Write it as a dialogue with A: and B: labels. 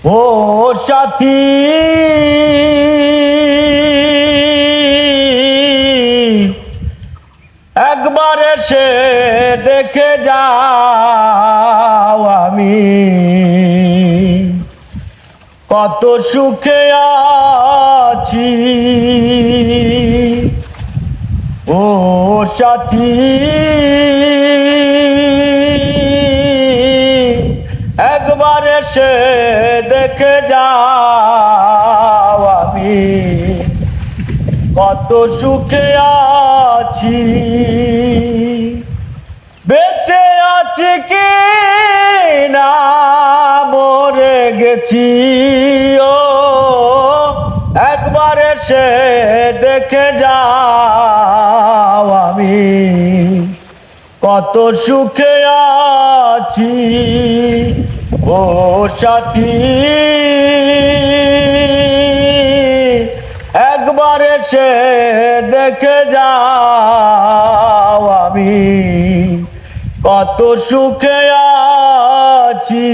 A: ও সাথী একবার এসে দেখে যাও আমি কত সুখে আছি। ও সাথী একবার এসে দেখে যাও আমি কত সুখে আছি। বেঁচে আছি কি না মরে গেছি, ও একবার এসে দেখে যাও আমি কত সুখে আছি। ও সাথী একবার এসে দেখে যাও আমি কত সুখে আছি।